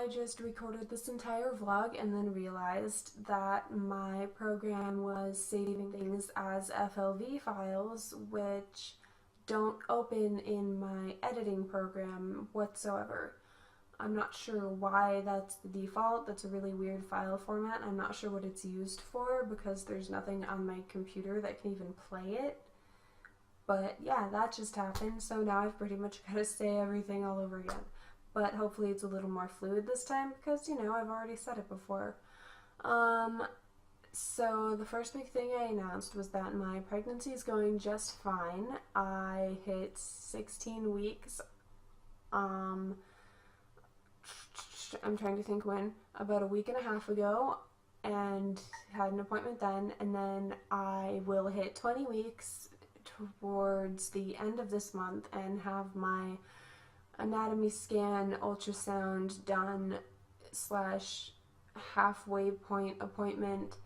I just recorded this entire vlog and then realized that my program was saving things as FLV files, which don't open in my editing program whatsoever. I'm not sure why that's the default. That's a really weird file format. I'm not sure what it's used for because there's nothing on my computer that can even play it. But yeah, that just happened, so now I've pretty much got to say everything all over again. But hopefully it's a little more fluid this time because, you know, I've already said it before. So the first big thing I announced was that my pregnancy is going just fine. I hit 16 weeks. I'm trying to think when, about a week and a half ago, and had an appointment then, and then I will hit 20 weeks towards the end of this month and have my anatomy scan ultrasound done / halfway point appointment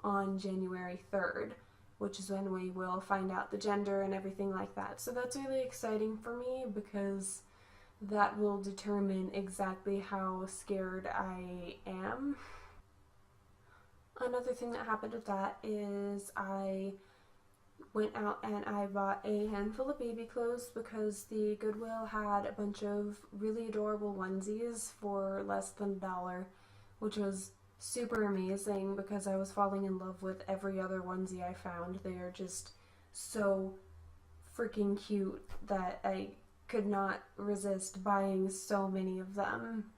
on January 3rd, which is when we will find out the gender and everything like that. So that's really exciting for me because that will determine exactly how scared I am. Another thing that happened with that is I went out and I bought a handful of baby clothes because the Goodwill had a bunch of really adorable onesies for less than $1, which was super amazing because I was falling in love with every other onesie I found. They are just so freaking cute that I could not resist buying so many of them.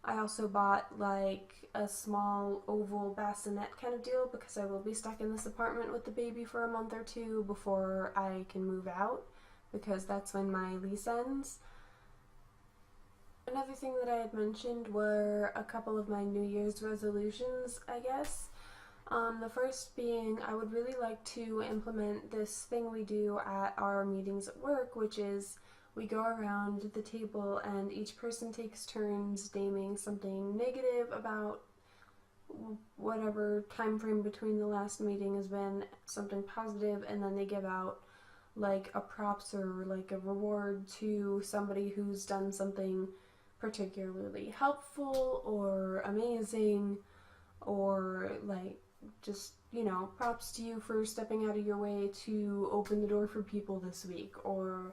I also bought like a small oval bassinet kind of deal because I will be stuck in this apartment with the baby for a month or two before I can move out, because that's when my lease ends. Another thing that I had mentioned were a couple of my New Year's resolutions, I guess. The first being I would really like to implement this thing we do at our meetings at work, which is we go around the table and each person takes turns naming something negative about whatever time frame between the last meeting has been, something positive, and then they give out like a props or like a reward to somebody who's done something particularly helpful or amazing, or like just, you know, props to you for stepping out of your way to open the door for people this week, or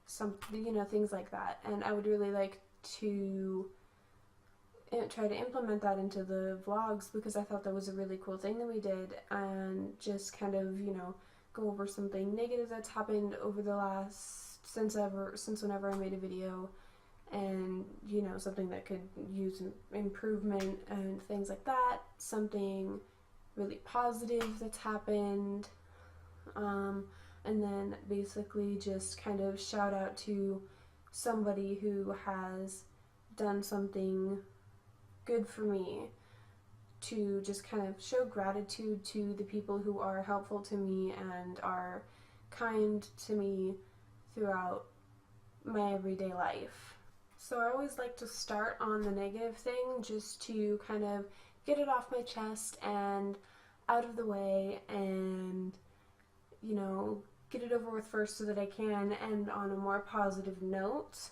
some, you know, things like that. And I would really like to try to implement that into the vlogs because I thought that was a really cool thing that we did, and just kind of, you know, go over something negative that's happened over the last since whenever I made a video, and, you know, something that could use improvement and things like that, something really positive that's happened, and then basically just kind of shout out to somebody who has done something good for me, to just kind of show gratitude to the people who are helpful to me and are kind to me throughout my everyday life. So I always like to start on the negative thing just to kind of get it off my chest and out of the way, and, you know, get it over with first so that I can end on a more positive note.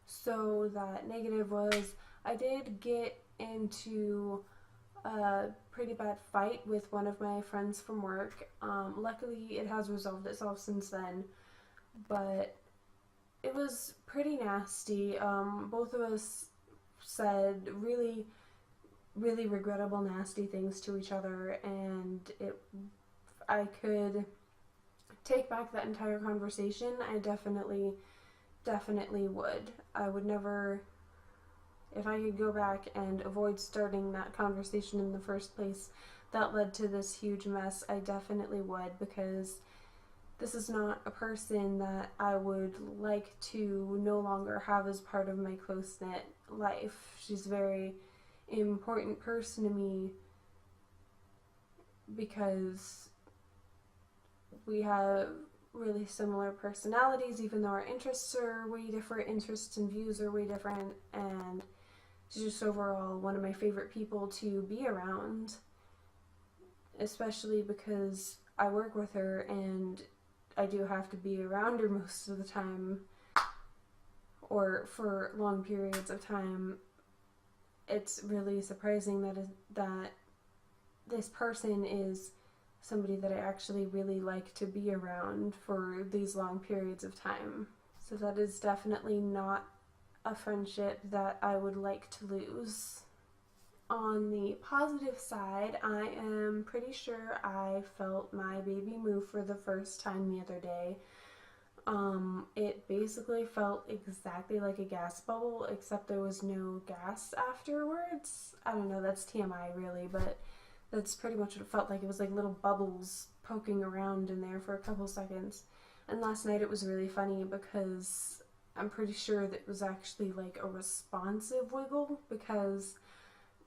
So that negative was I did get into a pretty bad fight with one of my friends from work. Luckily it has resolved itself since then, but it was pretty nasty. Both of us said really, really regrettable, nasty things to each other, and I could take back that entire conversation. I definitely would. I would never, if I could go back and avoid starting that conversation in the first place that led to this huge mess, I definitely would, because this is not a person that I would like to no longer have as part of my close-knit life. She's a very important person to me because we have really similar personalities, even though our interests are way different, interests and views are way different, and she's just overall one of my favorite people to be around, especially because I work with her and I do have to be around her most of the time, or for long periods of time, it's really surprising that this person is somebody that I actually really like to be around for these long periods of time. So that is definitely not a friendship that I would like to lose. On the positive side, I am pretty sure I felt my baby move for the first time the other day. It basically felt exactly like a gas bubble, except there was no gas afterwards. I don't know, that's TMI really, but that's pretty much what it felt like. It was like little bubbles poking around in there for a couple seconds. And last night it was really funny because I'm pretty sure that it was actually like a responsive wiggle, because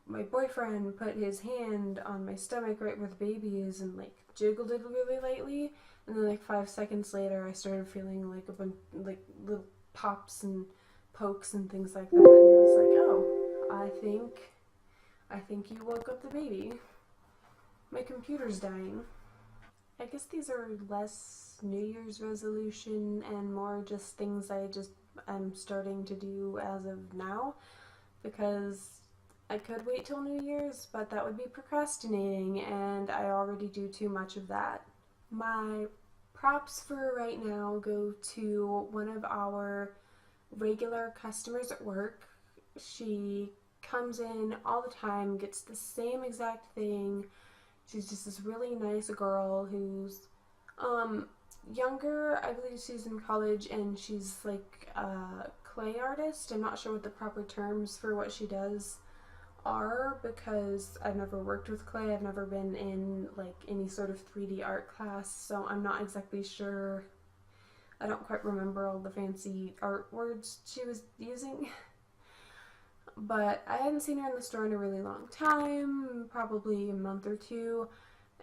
my boyfriend put his hand on my stomach right where the baby is and like jiggled it really lightly, and then like 5 seconds later I started feeling like a bunch like little pops and pokes and things like that, and I was like, oh, I think you woke up the baby. My computer's dying. I guess these are less New Year's resolution and more just things I'm starting to do as of now, because I could wait till New Year's, but that would be procrastinating, and I already do too much of that. My props for right now go to one of our regular customers at work. She comes in all the time, gets the same exact thing. She's just this really nice girl who's younger. I believe she's in college, and she's like a clay artist. I'm not sure what the proper terms for what she does are, because I've never worked with clay. I've never been in like any sort of 3D art class, so I'm not exactly sure. I don't quite remember all the fancy art words she was using. But I hadn't seen her in the store in a really long time, probably a month or two,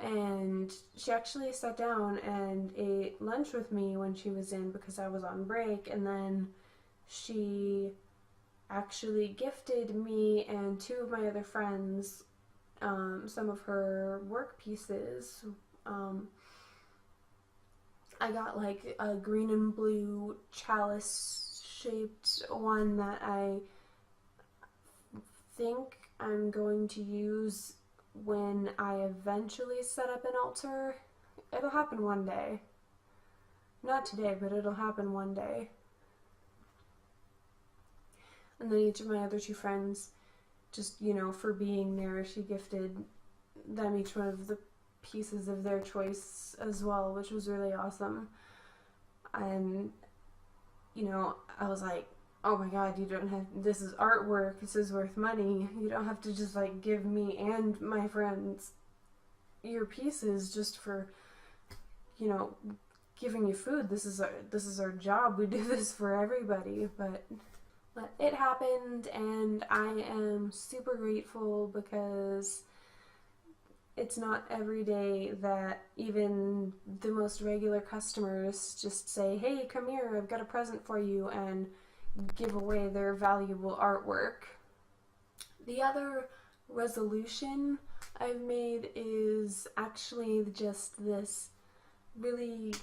and she actually sat down and ate lunch with me when she was in because I was on break, and then she actually gifted me and two of my other friends some of her work pieces. I got like a green and blue chalice shaped one that I think I'm going to use when I eventually set up an altar. It'll happen one day. Not today, but it'll happen one day. And then each of my other two friends, just, for being there, she gifted them each one of the pieces of their choice as well, which was really awesome. And, I was like, oh my god, this is artwork, this is worth money. You don't have to just like give me and my friends your pieces just for, giving you food. This is our job. We do this for everybody. But it happened, and I am super grateful, because it's not every day that even the most regular customers just say, hey, come here, I've got a present for you, and give away their valuable artwork. The other resolution I've made is actually just this really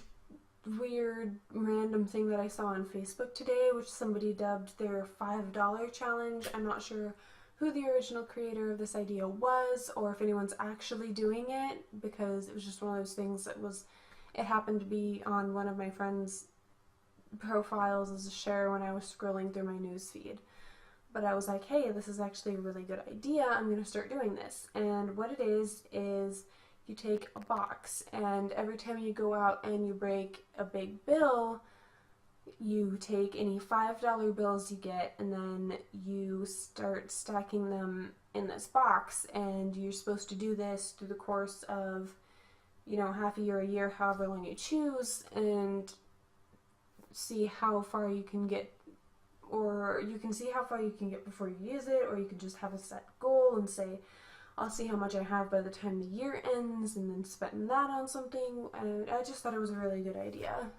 weird random thing that I saw on Facebook today, which somebody dubbed their $5 challenge. I'm not sure who the original creator of this idea was, or if anyone's actually doing it, because it was just one of those things it happened to be on one of my friends' profiles as a share when I was scrolling through my news feed. But I was like, hey, this is actually a really good idea. I'm going to start doing this. And what it is you take a box, and every time you go out and you break a big bill, you take any $5 bills you get, and then you start stacking them in this box. And you're supposed to do this through the course of, half a year, however long you choose, and see how far you can get, or you can see how far you can get before you use it, or you can just have a set goal and say, I'll see how much I have by the time the year ends, and then spend that on something. And I just thought it was a really good idea.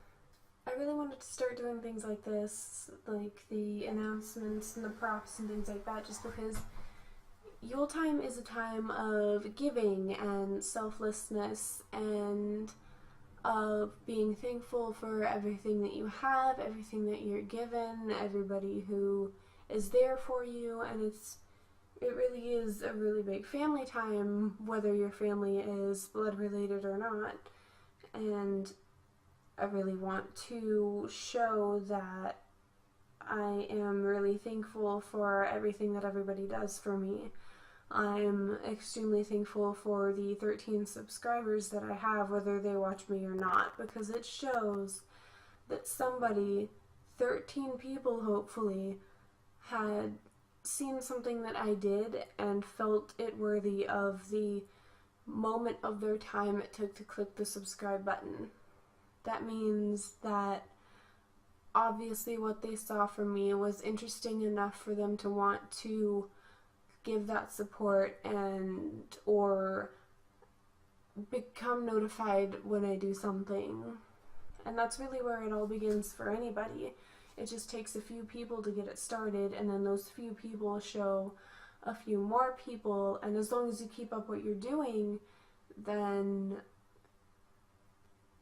I really wanted to start doing things like this, like the announcements and the props and things like that, just because Yule time is a time of giving and selflessness, and of being thankful for everything that you have, everything that you're given, everybody who is there for you, and it really is a really big family time, whether your family is blood related or not. And I really want to show that I am really thankful for everything that everybody does for me. I'm extremely thankful for the 13 subscribers that I have, whether they watch me or not, because it shows that somebody, 13 people hopefully, had seen something that I did and felt it worthy of the moment of their time it took to click the subscribe button. That means that obviously what they saw from me was interesting enough for them to want to give that support and or become notified when I do something. And that's really where it all begins for anybody. It just takes a few people to get it started, and then those few people show a few more people, and as long as you keep up what you're doing, then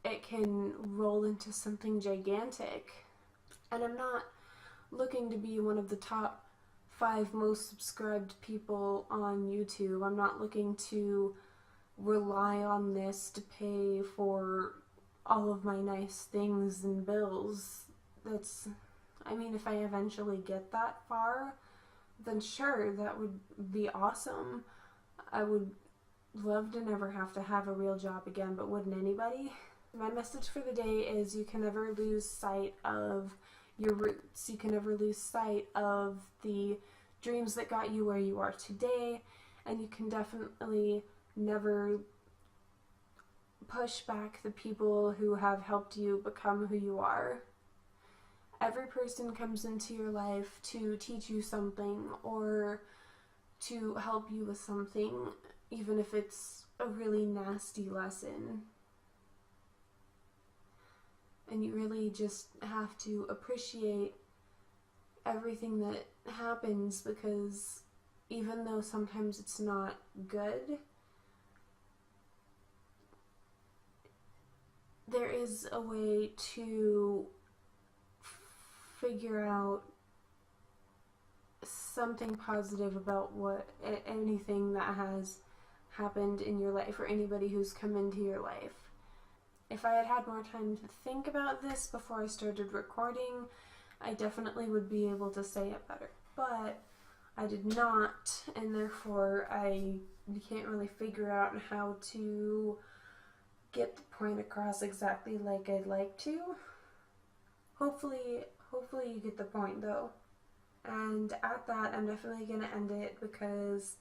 it can roll into something gigantic. And I'm not looking to be one of the top 5 most subscribed people on YouTube. I'm not looking to rely on this to pay for all of my nice things and bills. If I eventually get that far, then sure, that would be awesome. I would love to never have to have a real job again, but wouldn't anybody? My message for the day is you can never lose sight of your roots. You can never lose sight of the dreams that got you where you are today, and you can definitely never push back the people who have helped you become who you are. Every person comes into your life to teach you something or to help you with something, even if it's a really nasty lesson. And you really just have to appreciate everything that happens, because even though sometimes it's not good, there is a way to figure out something positive about anything that has happened in your life or anybody who's come into your life. If I had had more time to think about this before I started recording, I definitely would be able to say it better. But I did not, and therefore I can't really figure out how to get the point across exactly like I'd like to. Hopefully you get the point though. And at that, I'm definitely going to end it, because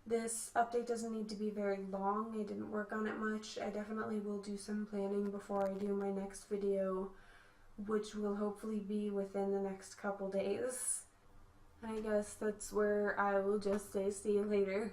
this update doesn't need to be very long. I didn't work on it much. I definitely will do some planning before I do my next video, which will hopefully be within the next couple days. I guess that's where I will just say see you later.